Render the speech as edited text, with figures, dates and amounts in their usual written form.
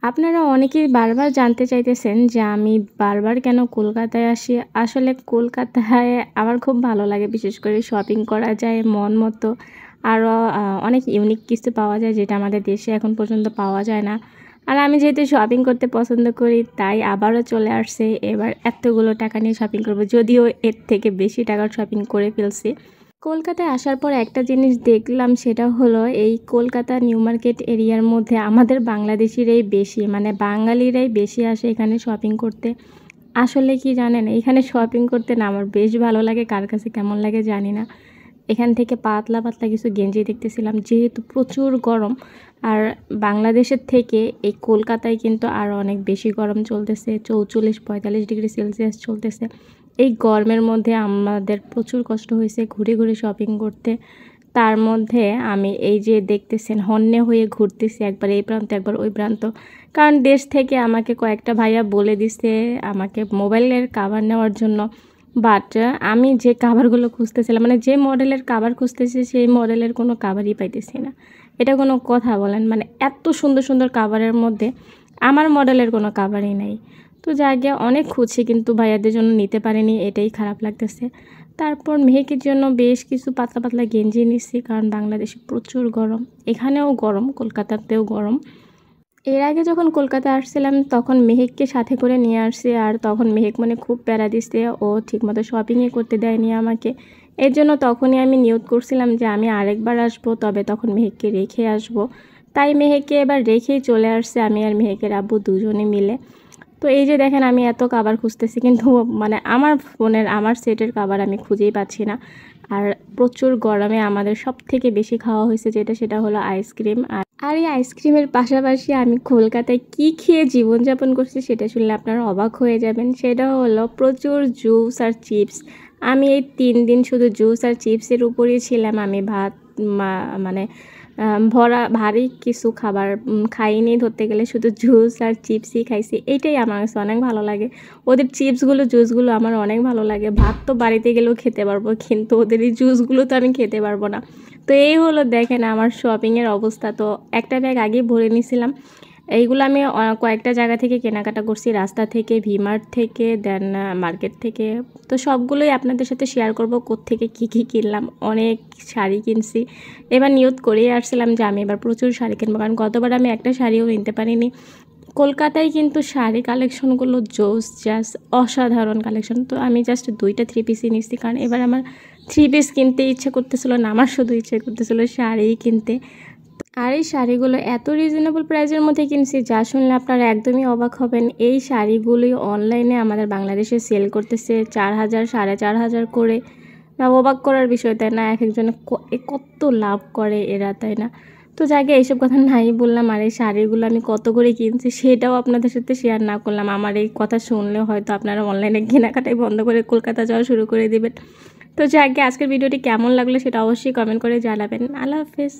আপনারা অনেকেই বারবার জানতে চাইতেছেন যে আমি বারবার কেন কলকাতায় আসি। আসলে কলকাতায় আমার খুব ভালো লাগে। বিশেষ করে শপিং করা যায় মন মতো। আরও অনেক ইউনিক কিছু পাওয়া যায় যেটা আমাদের দেশে এখন পর্যন্ত পাওয়া যায় না। আর আমি যেহেতু শপিং করতে পছন্দ করি তাই আবারও চলে আসছে। এবার এতগুলো টাকা নিয়ে শপিং করব। যদিও এর থেকে বেশি টাকার শপিং করে ফেলছি। কলকাতায় আসার পর একটা জিনিস দেখলাম সেটা হলো এই কলকাতা নিউ মার্কেট এরিয়ার মধ্যে আমাদের বাংলাদেশিরাই বেশি, মানে বাঙালিরাই বেশি আসে এখানে শপিং করতে। আসলে কি জানেন, এখানে শপিং করতে না আমার বেশ ভালো লাগে, কার কাছে কেমন লাগে জানি না। এখান থেকে পাতলা পাতলা কিছু গেঞ্জি দেখতেছিলাম, যেহেতু প্রচুর গরম। আর বাংলাদেশের থেকে এই কলকাতায় কিন্তু আরও অনেক বেশি গরম চলতেছে, 44-45 ডিগ্রি সেলসিয়াস চলতেছে। এই গরমের মধ্যে আমাদের প্রচুর কষ্ট হয়েছে ঘুরে ঘুরে শপিং করতে। তার মধ্যে আমি এই যে দেখতেছেন হন্যে হয়ে ঘুরতেছি, একবার এই প্রান্ত একবার ওই প্রান্ত। কারণ দেশ থেকে আমাকে কয়েকটা ভাইয়া বলে দিছে আমাকে মোবাইলের কাভার নেওয়ার জন্য। বাট আমি যে কাভারগুলো খুঁজতেছিলাম, মানে যে মডেলের কাভার খুঁজতেছি সেই মডেলের কোনো কাভারই পাইতেছি না। এটা কোনো কথা বলেন? মানে এত সুন্দর সুন্দর কাভারের মধ্যে আমার মডেলের কোনো কাভারই নাই। তো যাকে অনেক খুঁজছি কিন্তু ভাইয়াদের জন্য নিতে পারিনি, এটাই খারাপ লাগতেছে। তারপর মেহেকের জন্য বেশ কিছু পাতলা পাতলা গেঞ্জি নিচ্ছি, কারণ বাংলাদেশে প্রচুর গরম, এখানেও গরম, কলকাতাতেও গরম। এর আগে যখন কলকাতায় আসছিলাম তখন মেহেককে সাথে করে নিয়ে আসছি, আর তখন মেহেক মানে খুব প্যারা দিচ্ছে, ও ঠিকমতো শপিংই করতে দেয়নি আমাকে। এর জন্য তখনই আমি নিয়ত করছিলাম যে আমি আরেকবার আসবো, তবে তখন মেহেককে রেখে আসবো। তাই মেহেককে এবার রেখেই চলে আসছে আমি আর মেহেকের আব্বু দুজনে মিলে। তো এই যে দেখেন আমি এত কাভার খুঁজতেছি কিন্তু মানে আমার ফোনের আমার সেটের কাভার আমি খুঁজেই পাচ্ছি না। আর প্রচুর গরমে আমাদের সব থেকে বেশি খাওয়া হয়েছে সেটা হলো আইসক্রিম। আর এই আইসক্রিমের পাশাপাশি আমি কলকাতায় কি খেয়ে জীবনযাপন করছি সেটা শুনলে আপনারা অবাক হয়ে যাবেন। সেটা হলো প্রচুর জুস আর চিপস। আমি এই 3 দিন শুধু জুস আর চিপসের উপরেই ছিলাম। আমি ভাত মানে ভারী কিছু খাবার খাইনি, ধরতে গেলে শুধু জুস আর চিপসই খাইছি। এইটাই আমার কাছে অনেক ভালো লাগে। ওদের চিপসগুলো জুসগুলো আমার অনেক ভালো লাগে। ভাত তো বাড়িতে গেলেও খেতে পারবো, কিন্তু ওদের এই জুসগুলো তো আমি খেতে পারবো না। তো এই হলো দেখেন আমার শপিংয়ের অবস্থা। তো একটা ব্যাগ আগেই ভরে নিয়েছিলাম। এইগুলো আমি কয়েকটা জায়গা থেকে কেনাকাটা করছি, রাস্তা থেকে, ভিমার্ট থেকে, দেন মার্কেট থেকে। তো সবগুলোই আপনাদের সাথে শেয়ার করব কোত্থেকে কী কী কিনলাম। অনেক শাড়ি কিনছি। এবার নিয়ত করেই আসছিলাম যে আমি এবার প্রচুর শাড়ি কিনবো, কারণ গতবার আমি একটা শাড়িও নিতে পারিনি। কলকাতায় কিন্তু শাড়ি কালেকশনগুলো জাস্ট অসাধারণ কালেকশন। তো আমি জাস্ট 2টা 3 পিসই নিচ্ছি, কারণ এবার আমার 3 পিস কিনতে ইচ্ছে করতেছিল না, আমার শুধু ইচ্ছে করতেছিল শাড়িই কিনতে। আর এই শাড়িগুলো এত রিজনেবল প্রাইসের মধ্যে কিনছি যা শুনলে আপনারা একদমই অবাক হবেন। এই শাড়িগুলি অনলাইনে আমাদের বাংলাদেশে সেল করতেছে 4,000 4,500 করে। না, অবাক করার বিষয় তাই না? এক একজনে কত লাভ করে এরা, তাই না? তো যাকে এইসব কথা নাই বললাম, আর এই শাড়িগুলো আমি কত করে কিনছি সেটাও আপনাদের সাথে শেয়ার না করলাম। আমার এই কথা শুনলে হয়তো আপনারা অনলাইনে কেনাকাটাই বন্ধ করে কলকাতা যাওয়া শুরু করে দেবেন। তো যাকে আজকের ভিডিওটি কেমন লাগলো সেটা অবশ্যই কমেন্ট করে জানাবেন। আল্লাহ হাফেজ।